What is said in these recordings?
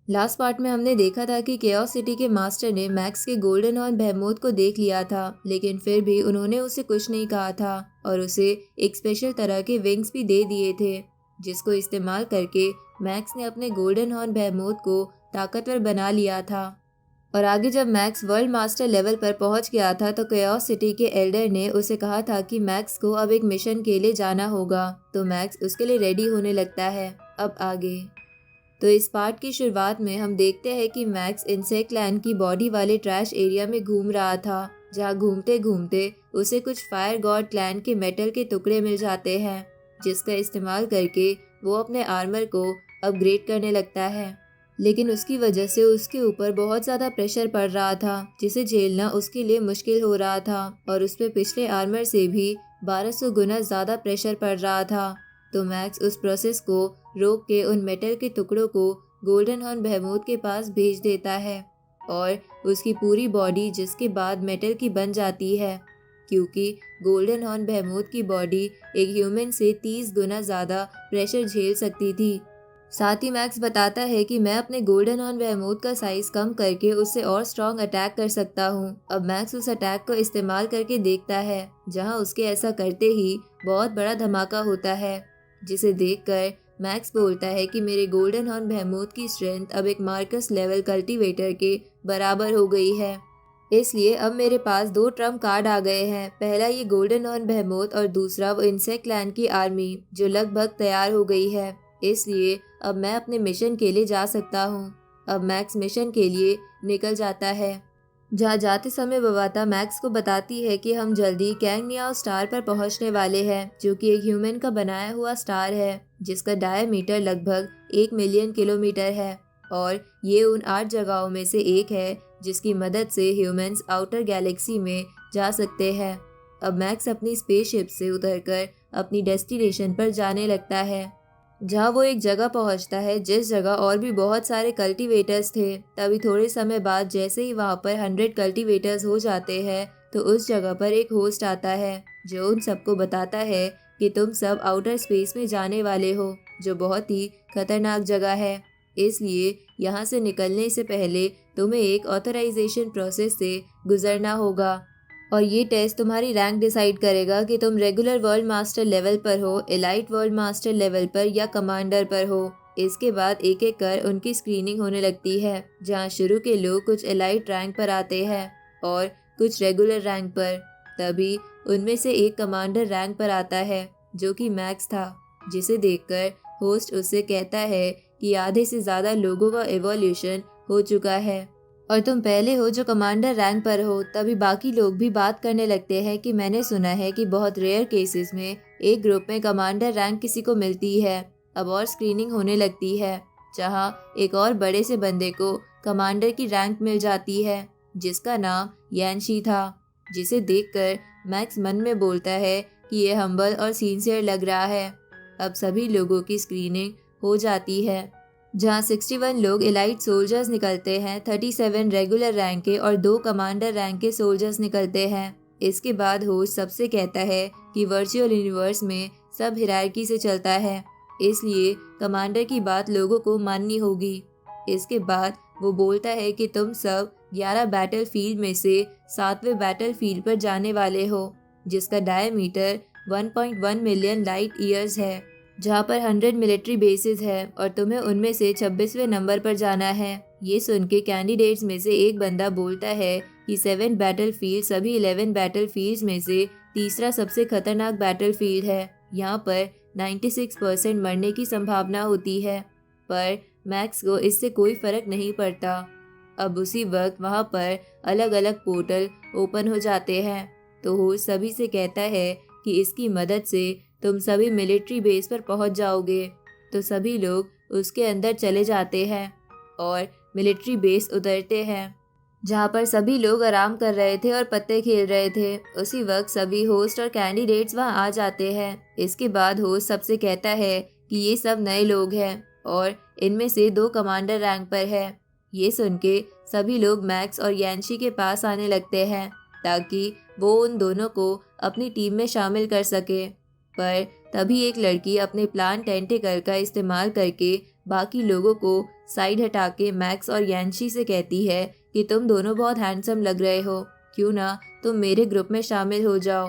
Last part में हमने देखा था कि केओस सिटी के मास्टर ने मैक्स के गोल्डन हॉर्न बेहेमोथ को देख लिया था, लेकिन फिर भी उन्होंने उसे कुछ नहीं कहा था और उसे एक स्पेशल तरह के विंग्स भी दे दिए थे, जिसको इस्तेमाल करके मैक्स ने अपने गोल्डन हॉर्न बेहेमोथ को ताकतवर बना लिया था। और आगे जब मैक्स वर्ल्ड मास्टर लेवल पर पहुंच गया था तो केओस सिटी के एल्डर ने उसे कहा था कि मैक्स को अब एक मिशन के लिए जाना होगा, तो मैक्स उसके लिए रेडी होने लगता है। अब आगे तो इस पार्ट की शुरुआत में हम देखते हैं कि मैक्स इंसेक्ट लैंड की बॉडी वाले ट्रैश एरिया में घूम रहा था, जहाँ घूमते घूमते उसे कुछ फायर गॉड क्लैन के मेटल के टुकड़े मिल जाते हैं, जिसका इस्तेमाल करके वो अपने आर्मर को अपग्रेड करने लगता है। लेकिन उसकी वजह से उसके ऊपर बहुत ज़्यादा प्रेशर पड़ रहा था, जिसे झेलना उसके लिए मुश्किल हो रहा था और उस पर पिछले आर्मर से भी 1200 गुना ज़्यादा प्रेशर पड़ रहा था। तो मैक्स उस प्रोसेस को रोक के उन मेटल के टुकड़ों को गोल्डन हॉर्न बेहेमोथ के पास भेज देता है और उसकी पूरी बॉडी जिसके बाद मेटल की बन जाती है, क्योंकि गोल्डन हॉर्न बेहेमोथ की बॉडी एक ह्यूमन से 30 गुना ज़्यादा प्रेशर झेल सकती थी। साथ ही मैक्स बताता है कि मैं अपने गोल्डन हॉर्न बेहेमोथ का साइज कम करके उससे और स्ट्रॉन्ग अटैक कर सकता हूँ। अब मैक्स उस अटैक को इस्तेमाल करके देखता है, जहाँ उसके ऐसा करते ही बहुत बड़ा धमाका होता है, जिसे देखकर मैक्स बोलता है कि मेरे गोल्डन हॉर्न बेहेमोथ की स्ट्रेंथ अब एक मार्कस लेवल कल्टीवेटर के बराबर हो गई है। इसलिए अब मेरे पास 2 ट्रम्प कार्ड आ गए हैं। पहला ये गोल्डन हॉर्न बेहेमोथ और दूसरा वो इंसेक्ट लैंड की आर्मी जो लगभग तैयार हो गई है। इसलिए अब मैं अपने मिशन के लिए जा सकता हूँ। अब मैक्स मिशन के लिए निकल जाता है। जहाँ जाते समय बवाता मैक्स को बताती है कि हम जल्दी कैंगनियाओ स्टार पर पहुंचने वाले हैं, जो कि एक ह्यूमन का बनाया हुआ स्टार है, जिसका डायमीटर लगभग 1 मिलियन किलोमीटर है और ये उन 8 जगहों में से एक है जिसकी मदद से ह्यूमंस आउटर गैलेक्सी में जा सकते हैं। अब मैक्स अपनी स्पेसशिप से उतरकर अपनी डेस्टिनेशन पर जाने लगता है, जहाँ वो एक जगह पहुँचता है जिस जगह और भी बहुत सारे कल्टीवेटर्स थे। तभी थोड़े समय बाद जैसे ही वहाँ पर 100 कल्टीवेटर्स हो जाते हैं तो उस जगह पर एक होस्ट आता है जो उन सबको बताता है कि तुम सब आउटर स्पेस में जाने वाले हो, जो बहुत ही खतरनाक जगह है। इसलिए यहाँ से निकलने से पहले तुम्हें एक ऑथराइजेशन प्रोसेस से गुजरना होगा और ये टेस्ट तुम्हारी रैंक डिसाइड करेगा कि तुम रेगुलर वर्ल्ड मास्टर लेवल पर हो, एलाइट वर्ल्ड मास्टर लेवल पर या कमांडर पर हो। इसके बाद एक एक कर उनकी स्क्रीनिंग होने लगती है, जहाँ शुरू के लोग कुछ एलाइट रैंक पर आते हैं और कुछ रेगुलर रैंक पर। तभी उनमें से एक कमांडर रैंक पर आता है, जो कि मैक्स था, जिसे देखकर होस्ट उससे कहता है कि आधे से ज़्यादा लोगों का एवोल्यूशन हो चुका है और तुम पहले हो जो कमांडर रैंक पर हो। तभी बाकी लोग भी बात करने लगते हैं कि मैंने सुना है कि बहुत रेयर केसेस में एक ग्रुप में कमांडर रैंक किसी को मिलती है। अब और स्क्रीनिंग होने लगती है, जहां एक और बड़े से बंदे को कमांडर की रैंक मिल जाती है, जिसका नाम यानशी था, जिसे देखकर मैक्स मन में बोलता है कि ये हम्बल और सिंसियर लग रहा है। अब सभी लोगों की स्क्रीनिंग हो जाती है, जहां 61 लोग एलाइट सोल्जर्स निकलते हैं, 37 रेगुलर रैंक के और 2 कमांडर रैंक के सोल्जर्स निकलते हैं। इसके बाद होस्ट सबसे कहता है कि वर्चुअल यूनिवर्स में सब हिरार्की से चलता है, इसलिए कमांडर की बात लोगों को माननी होगी। इसके बाद वो बोलता है कि तुम सब 11 बैटल फील्ड में से 7वें बैटल फील्ड पर जाने वाले हो, जिसका डायमीटर 1.1 मिलियन लाइट ईयर्स है, जहाँ पर 100 मिलिट्री बेसिस है और तुम्हें उनमें से 26वें नंबर पर जाना है। ये सुन के कैंडिडेट्स में से एक बंदा बोलता है कि 7 बैटल फील्ड सभी 11 बैटल फील्ड्स में से तीसरा सबसे खतरनाक बैटल फील्ड है। यहाँ पर 96% मरने की संभावना होती है, पर मैक्स को इससे कोई फर्क नहीं पड़ता। अब उसी वक्त वहाँ पर अलग अलग पोर्टल ओपन हो जाते हैं, तो होस्ट सभी से कहता है कि इसकी मदद से तुम सभी मिलिट्री बेस पर पहुंच जाओगे। तो सभी लोग उसके अंदर चले जाते हैं और मिलिट्री बेस उतरते हैं, जहाँ पर सभी लोग आराम कर रहे थे और पत्ते खेल रहे थे। उसी वक्त सभी होस्ट और कैंडिडेट्स वहाँ आ जाते हैं। इसके बाद होस्ट सबसे कहता है कि ये सब नए लोग हैं और इनमें से 2 कमांडर रैंक पर है। ये सुन के सभी लोग मैक्स और यानशी के पास आने लगते हैं ताकि वो उन दोनों को अपनी टीम में शामिल कर सके। पर तभी एक लड़की अपने प्लांट टेंटिकल का इस्तेमाल करके बाकी लोगों को साइड हटा के मैक्स और यान्शी से कहती है कि तुम दोनों बहुत हैंडसम लग रहे हो, क्यों ना तुम मेरे ग्रुप में शामिल हो जाओ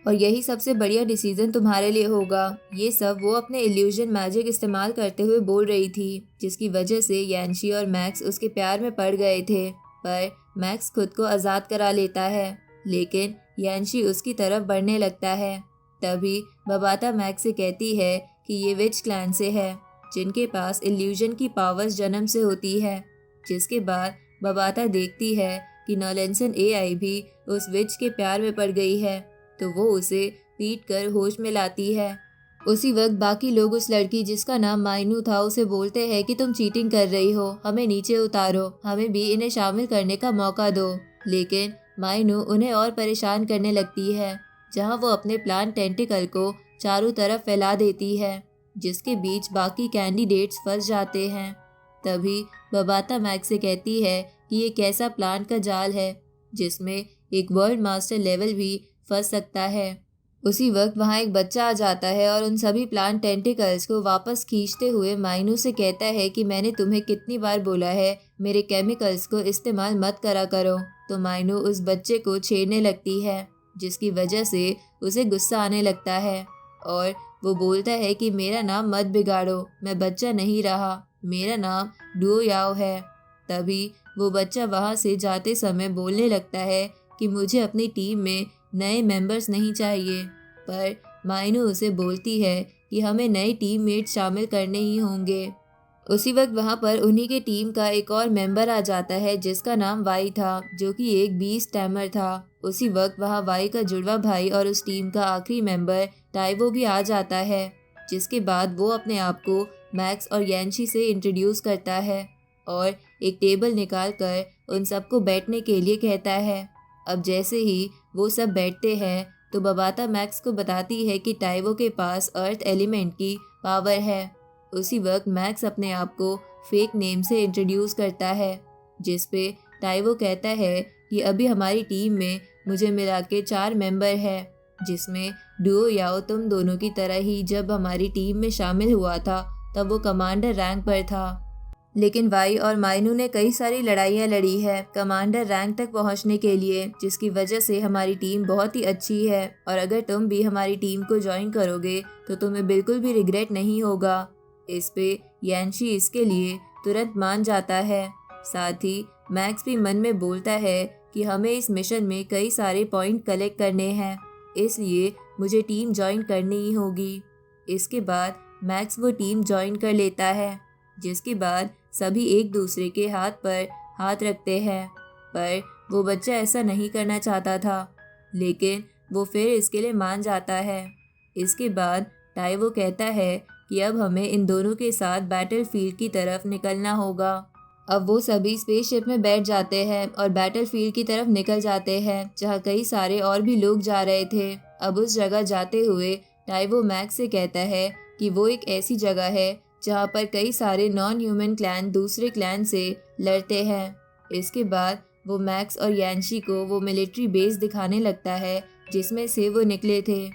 और यही सबसे बढ़िया डिसीजन तुम्हारे लिए होगा। ये सब वो अपने इल्यूजन मैजिक इस्तेमाल करते हुए बोल रही थी, जिसकी वजह से यान्शी और मैक्स उसके प्यार में पड़ गए थे। पर मैक्स खुद को आज़ाद करा लेता है, लेकिन यान्शी उसकी तरफ बढ़ने लगता है। तभी बबाता मैक्स से कहती है कि ये विच क्लैन से है, जिनके पास इल्यूजन की पावर्स जन्म से होती है। जिसके बाद बबाता देखती है कि नॉलेंसन एआई भी उस विच के प्यार में पड़ गई है, तो वो उसे पीट कर होश में लाती है। उसी वक्त बाकी लोग उस लड़की जिसका नाम माइनू था उसे बोलते हैं कि तुम चीटिंग कर रही हो, हमें नीचे उतारो, हमें भी इन्हें शामिल करने का मौका दो। लेकिन माइनू उन्हें और परेशान करने लगती है, जहां वो अपने प्लांट टेंटिकल को चारों तरफ फैला देती है, जिसके बीच बाकी कैंडिडेट्स फंस जाते हैं। तभी बबाता मैक्स से कहती है कि ये कैसा प्लांट का जाल है जिसमें एक वर्ल्ड मास्टर लेवल भी फंस सकता है। उसी वक्त वहाँ एक बच्चा आ जाता है और उन सभी प्लांट टेंटिकल्स को वापस खींचते हुए माइनू से कहता है कि मैंने तुम्हें कितनी बार बोला है मेरे केमिकल्स को इस्तेमाल मत करा करो। तो माइनू उस बच्चे को छेड़ने लगती है, जिसकी वजह से उसे गुस्सा आने लगता है और वो बोलता है कि मेरा नाम मत बिगाड़ो, मैं बच्चा नहीं रहा, मेरा नाम डुओ याओ है। तभी वो बच्चा वहाँ से जाते समय बोलने लगता है कि मुझे अपनी टीम में नए मेंबर्स नहीं चाहिए, पर माइनू उसे बोलती है कि हमें नए टीममेट शामिल करने ही होंगे। उसी वक्त वहाँ पर उन्हीं के टीम का एक और मेंबर आ जाता है जिसका नाम वाई था, जो कि एक बीस्ट टैमर था। उसी वक्त वहाँ वाई का जुड़वा भाई और उस टीम का आखिरी मेंबर टाइवो भी आ जाता है, जिसके बाद वो अपने आप को मैक्स और यान्शी से इंट्रोड्यूस करता है और एक टेबल निकाल कर उन सबको बैठने के लिए कहता है। अब जैसे ही वो सब बैठते हैं तो बबाता मैक्स को बताती है कि टाइवो के पास अर्थ एलिमेंट की पावर है। उसी वक्त मैक्स अपने आप को फेक नेम से इंट्रोड्यूस करता है, जिस पे टाइवो कहता है कि अभी हमारी टीम में मुझे मिला के 4 मेंबर है, जिसमें डुओ याओ तुम दोनों की तरह ही जब हमारी टीम में शामिल हुआ था तब वो कमांडर रैंक पर था। लेकिन वाई और माइनू ने कई सारी लड़ाइयाँ लड़ी है कमांडर रैंक तक पहुँचने के लिए, जिसकी वजह से हमारी टीम बहुत ही अच्छी है और अगर तुम भी हमारी टीम को ज्वाइन करोगे तो तुम्हें बिल्कुल भी रिग्रेट नहीं होगा। इस पे यान्शी इसके लिए तुरंत मान जाता है। साथ ही मैक्स भी मन में बोलता है कि हमें इस मिशन में कई सारे पॉइंट कलेक्ट करने हैं, इसलिए मुझे टीम ज्वाइन करनी ही होगी। इसके बाद मैक्स वो टीम ज्वाइन कर लेता है, जिसके बाद सभी एक दूसरे के हाथ पर हाथ रखते हैं। पर वो बच्चा ऐसा नहीं करना चाहता था, लेकिन वो फिर इसके लिए मान जाता है। इसके बाद टाइवो कहता है कि अब हमें इन दोनों के साथ बैटलफील्ड की तरफ निकलना होगा। अब वो सभी स्पेसशिप में बैठ जाते हैं और बैटलफील्ड की तरफ निकल जाते हैं, जहाँ कई सारे और भी लोग जा रहे थे। अब उस जगह जाते हुए टाइवो मैक्स से कहता है कि वो एक ऐसी जगह है जहाँ पर कई सारे नॉन ह्यूमन क्लैन दूसरे क्लैन से लड़ते हैं। इसके बाद वो मैक्स और यान्शी को वो मिलिट्री बेस दिखाने लगता है जिसमें से वो निकले थे,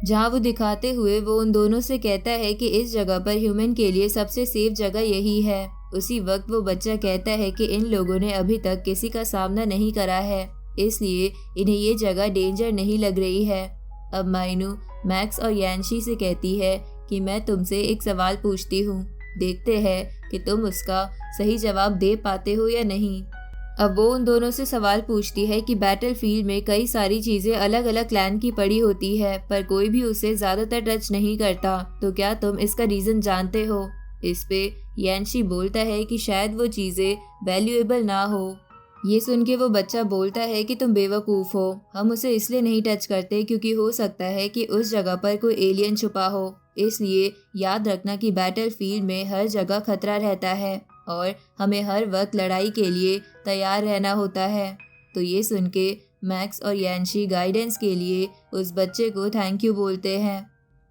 जहाँ वो दिखाते हुए वो उन दोनों से कहता है कि इस जगह पर ह्यूमन के लिए सबसे सेफ जगह यही है। उसी वक्त वो बच्चा कहता है कि इन लोगों ने अभी तक किसी का सामना नहीं करा है, इसलिए इन्हें ये जगह डेंजर नहीं लग रही है। अब माइनू मैक्स और यान्शी से कहती है कि मैं तुमसे एक सवाल पूछती हूँ, देखते हैं कि तुम उसका सही जवाब दे पाते हो या नहीं। अब वो उन दोनों से सवाल पूछती है कि बैटलफील्ड में कई सारी चीज़ें अलग अलग क्लैन की पड़ी होती है, पर कोई भी उसे ज़्यादातर टच नहीं करता, तो क्या तुम इसका रीज़न जानते हो? इस पे यान्शी बोलता है कि शायद वो चीज़ें वैल्यूएबल ना हो। ये सुन के वो बच्चा बोलता है कि तुम बेवकूफ़ हो, हम उसे इसलिए नहीं टच करते क्योंकि हो सकता है कि उस जगह पर कोई एलियन छुपा हो, इसलिए याद रखना कि बैटलफील्ड में हर जगह खतरा रहता है और हमें हर वक्त लड़ाई के लिए तैयार रहना होता है। तो ये सुन के मैक्स और यान्शी गाइडेंस के लिए उस बच्चे को थैंक यू बोलते हैं।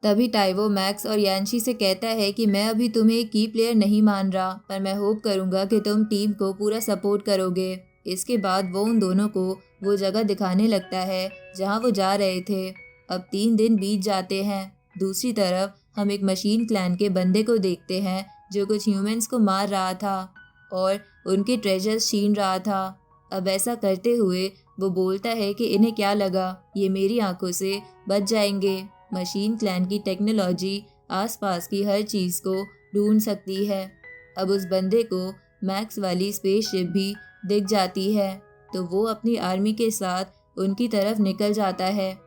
तभी टाइवो मैक्स और यान्शी से कहता है कि मैं अभी तुम्हें एक की प्लेयर नहीं मान रहा, पर मैं होप करूँगा कि तुम टीम को पूरा सपोर्ट करोगे। इसके बाद वो उन दोनों को वो जगह दिखाने लगता है जहाँ वो जा रहे थे। अब 3 दिन बीत जाते हैं। दूसरी तरफ हम एक मशीन क्लैन के बंदे को देखते हैं जो कुछ ह्यूमंस को मार रहा था और उनके ट्रेजर्स छीन रहा था। अब ऐसा करते हुए वो बोलता है कि इन्हें क्या लगा, ये मेरी आंखों से बच जाएंगे। मशीन क्लैन की टेक्नोलॉजी आसपास की हर चीज़ को ढूंढ सकती है। अब उस बंदे को मैक्स वाली स्पेसशिप भी दिख जाती है, तो वो अपनी आर्मी के साथ उनकी तरफ निकल जाता है।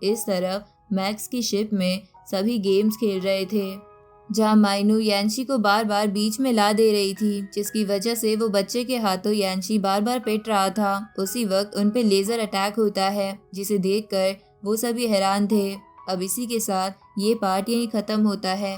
इस तरफ मैक्स की शिप में सभी गेम्स खेल रहे थे, जहाँ माइनू यान्शी को बार बार बीच में ला दे रही थी, जिसकी वजह से वो बच्चे के हाथों यान्शी बार बार पिट रहा था। उसी वक्त उन पे लेजर अटैक होता है, जिसे देखकर वो सभी हैरान थे। अब इसी के साथ ये पार्ट यहीं खत्म होता है।